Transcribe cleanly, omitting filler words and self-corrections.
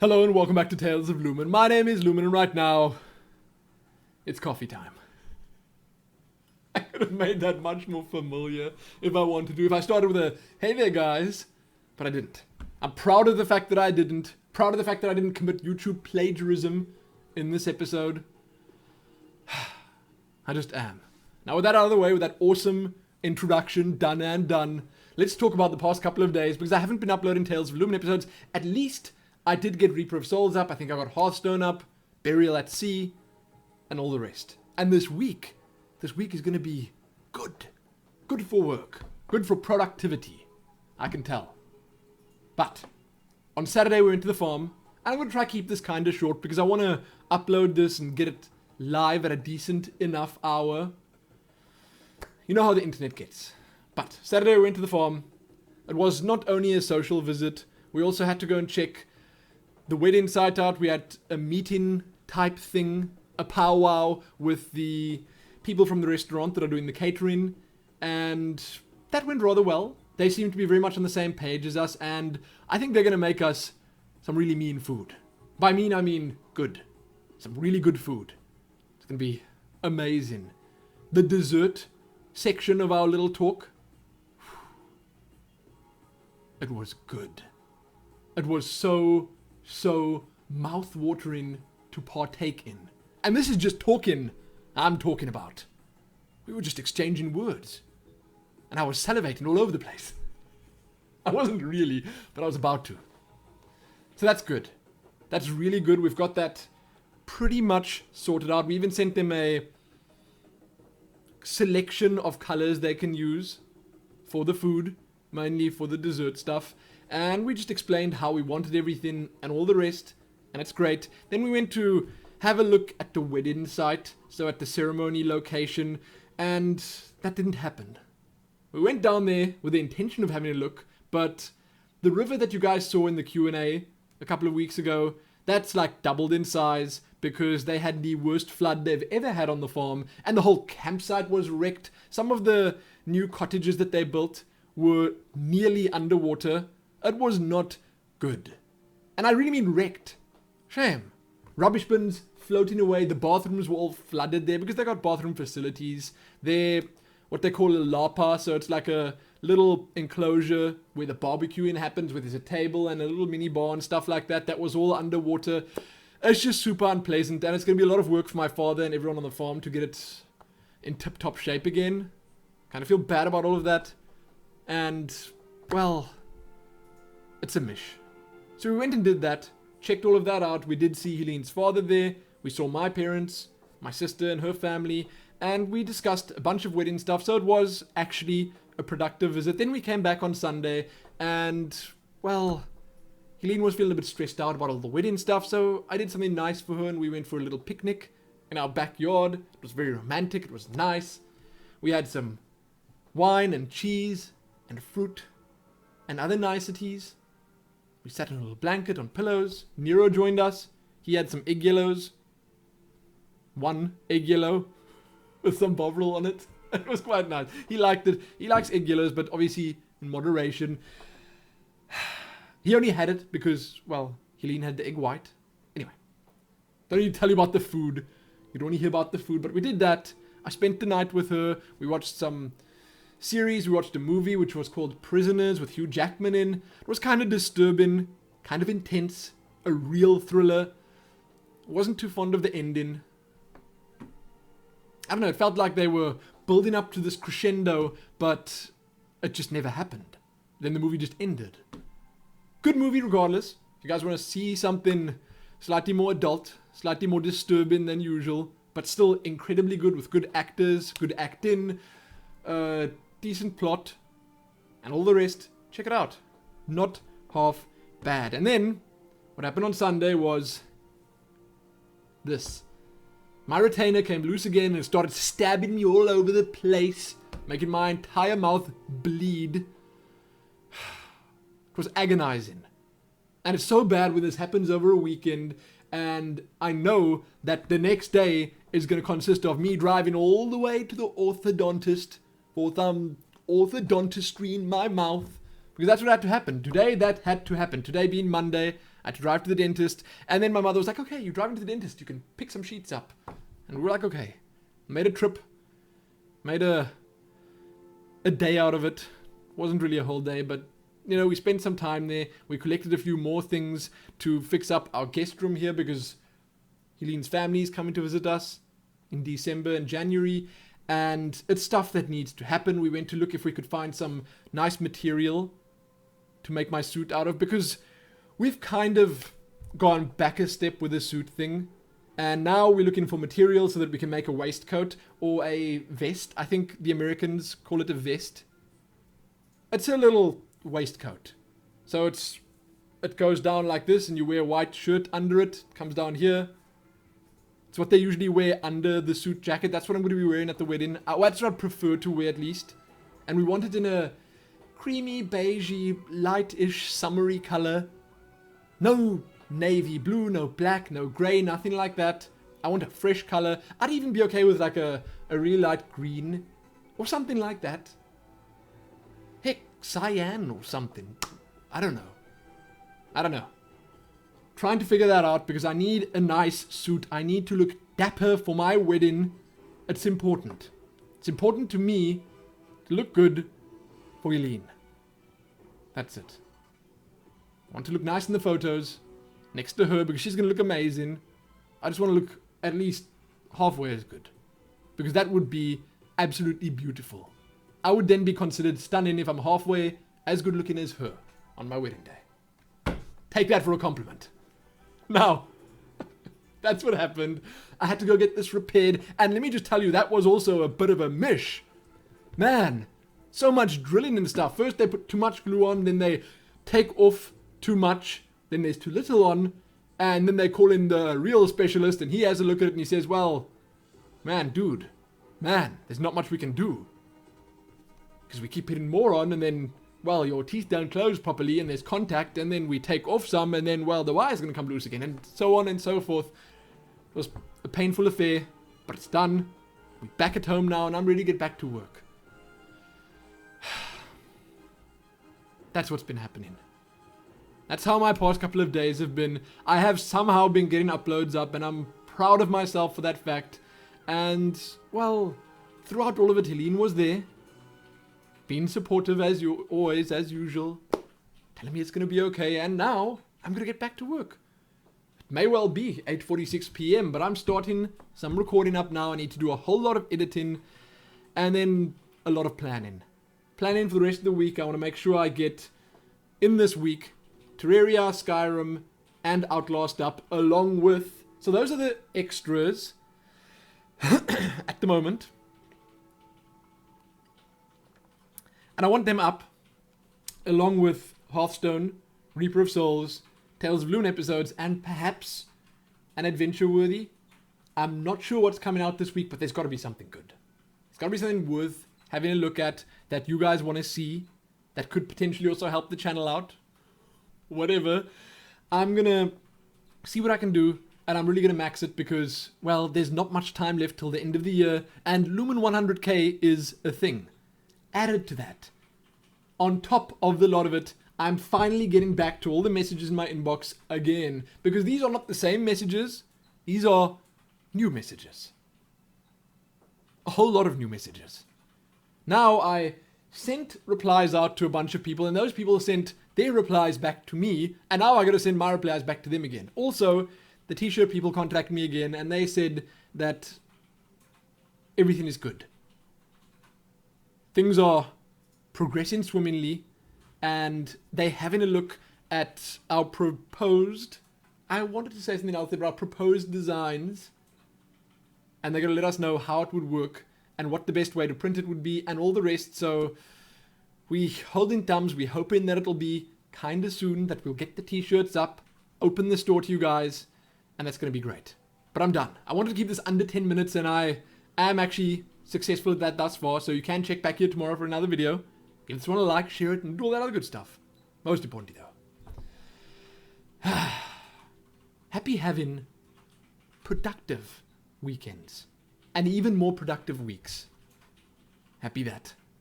Hello and welcome back to Tales of Lumin. My name is Lumin and right now, it's coffee time. I could have made that much more familiar if I wanted to. If I started with a, hey there guys, but I didn't. I'm proud of the fact that I didn't. Proud of the fact that I didn't commit YouTube plagiarism in this episode. I just am. Now with that out of the way, with that awesome introduction done, let's talk about the past couple of days because I haven't been uploading Tales of Lumin episodes. At least I did get Reaper of Souls up, I think I got Hearthstone up, Burial at Sea, and all the rest. And this week is going to be good. Good for work. Good for productivity. I can tell. But on Saturday we went to the farm, and I'm going to try to keep this kind of short because I want to upload this and get it live at a decent enough hour. You know how the internet gets. But Saturday we went to the farm. It was not only a social visit, we also had to go and check the wedding site out. We had a meeting type thing, a powwow with the people from the restaurant that are doing the catering, and that went rather well. They seem to be very much on the same page as us, and I think they're going to make us some really mean food. By mean, I mean good. Some really good food. It's going to be amazing. The dessert section of our little talk, it was good. It was so mouth-watering to partake in. And this is just talking I'm talking about. We were just exchanging words. And I was salivating all over the place. I wasn't really, but I was about to. So that's good. That's really good. We've got that pretty much sorted out. We even sent them a selection of colors they can use for the food, mainly for the dessert stuff. And we just explained how we wanted everything and all the rest, and it's great. Then we went to have a look at the wedding site, so at the ceremony location, and that didn't happen. We went down there with the intention of having a look, but the river that you guys saw in the Q&A a couple of weeks ago, that's like doubled in size because they had the worst flood they've ever had on the farm, and the whole campsite was wrecked. Some of the new cottages that they built were nearly underwater. It was not good. And I really mean wrecked. Shame. Rubbish bins floating away. The bathrooms were all flooded there because they got bathroom facilities. They're what they call a lapa, so it's like a little enclosure where the barbecuing happens, where there's a table and a little mini bar and stuff like that. That was all underwater. It's just super unpleasant, and it's going to be a lot of work for my father and everyone on the farm to get it in tip-top shape again. Kind of feel bad about all of that. And, well, it's a mish. So we went and did that, checked all of that out. We did see Helene's father there. We saw my parents, my sister and her family, and we discussed a bunch of wedding stuff. So it was actually a productive visit. Then we came back on Sunday and, well, Helene was feeling a bit stressed out about all the wedding stuff. So I did something nice for her and we went for a little picnic in our backyard. It was very romantic. It was nice. We had some wine and cheese and fruit and other niceties. We sat in a little blanket on pillows. Nero joined us. He had some egg yellows. One egg yellow with some bovril on it. It was quite nice. He liked it. He likes egg yellows, but obviously in moderation. He only had it because, well, Helene had the egg white. Anyway, don't need to tell you about the food. You don't want to hear about the food, but we did that. I spent the night with her. We watched some series. We watched a movie which was called Prisoners with Hugh Jackman in. It was kind of disturbing, kind of intense, a real thriller. Wasn't too fond of the ending. I don't know, it felt like they were building up to this crescendo, but it just never happened. Then the movie just ended. Good movie regardless. If you guys want to see something slightly more adult, slightly more disturbing than usual, but still incredibly good with good actors, good acting, decent plot, and all the rest, check it out. Not half bad. And then, what happened on Sunday was this. My retainer came loose again and started stabbing me all over the place, making my entire mouth bleed. It was agonizing. And it's so bad when this happens over a weekend, and I know that the next day is going to consist of me driving all the way to the orthodontist for some orthodontistry in my mouth, because that's what had to happen. Today, that had to happen. Today being Monday, I had to drive to the dentist. And then my mother was like, okay, you're driving to the dentist. You can pick some sheets up. And we were like, okay. Made a trip. Made a day out of it. Wasn't really a whole day, but, you know, we spent some time there. We collected a few more things to fix up our guest room here because Helene's family is coming to visit us in December and January. And it's stuff that needs to happen. We went to look if we could find some nice material to make my suit out of, because we've kind of gone back a step with the suit thing. And now we're looking for material so that we can make a waistcoat or a vest. I think the Americans call it a vest. It's a little waistcoat. So it goes down like this and you wear a white shirt under it. It comes down here. It's what they usually wear under the suit jacket. That's what I'm going to be wearing at the wedding. That's what I prefer to wear at least. And we want it in a creamy, beigey, light-ish, summery color. No navy blue, no black, no grey, nothing like that. I want a fresh color. I'd even be okay with like a really light green or something like that. Heck, cyan or something. I don't know. Trying to figure that out because I need a nice suit. I need to look dapper for my wedding. It's important. It's important to me to look good for Helene. That's it. I want to look nice in the photos next to her because she's going to look amazing. I just want to look at least halfway as good because that would be absolutely beautiful. I would then be considered stunning if I'm halfway as good looking as her on my wedding day. Take that for a compliment. Now, that's what happened. I had to go get this repaired, and let me just tell you, that was also a bit of a mish. Man, so much drilling and stuff. First they put too much glue on, then they take off too much, then there's too little on, and then they call in the real specialist, and he has a look at it, and he says, well, man, there's not much we can do. Because we keep putting more on, and then, well, your teeth don't close properly, and there's contact, and then we take off some, and then, well, the wire's going to come loose again, and so on and so forth. It was a painful affair, but it's done. We're back at home now, and I'm ready to get back to work. That's what's been happening. That's how my past couple of days have been. I have somehow been getting uploads up, and I'm proud of myself for that fact. And, well, throughout all of it, Helene was there. Being supportive as you always, as usual, telling me it's going to be okay, and now I'm going to get back to work. It may well be 8:46 p.m., but I'm starting some recording up now. I need to do a whole lot of editing, and then a lot of planning. Planning for the rest of the week. I want to make sure I get, in this week, Terraria, Skyrim, and Outlast up, along with... So those are the extras at the moment. And I want them up, along with Hearthstone, Reaper of Souls, Tales of Loon episodes, and perhaps an adventure-worthy. I'm not sure what's coming out this week, but there's got to be something good. There's got to be something worth having a look at that you guys want to see, that could potentially also help the channel out. Whatever. I'm going to see what I can do, and I'm really going to max it because, well, there's not much time left till the end of the year, and Lumin 100k is a thing. Added to that, on top of the lot of it, I'm finally getting back to all the messages in my inbox again, because these are not the same messages, these are new messages. A whole lot of new messages. Now I sent replies out to a bunch of people, and those people sent their replies back to me, and now I gotta send my replies back to them again. Also, the t-shirt people contacted me again, and they said that everything is good. Things are progressing swimmingly, and they're having a look at our proposed... I wanted to say something else there, but our proposed designs, and they're going to let us know how it would work, and what the best way to print it would be, and all the rest, so we holding thumbs, we're hoping that it'll be kind of soon, that we'll get the t-shirts up, open the store to you guys, and that's going to be great. But I'm done. I wanted to keep this under 10 minutes, and I am actually... successful at that thus far, so you can check back here tomorrow for another video. Give this one a like, share it, and do all that other good stuff. Most importantly, though. Happy having productive weekends. And even more productive weeks. Happy that.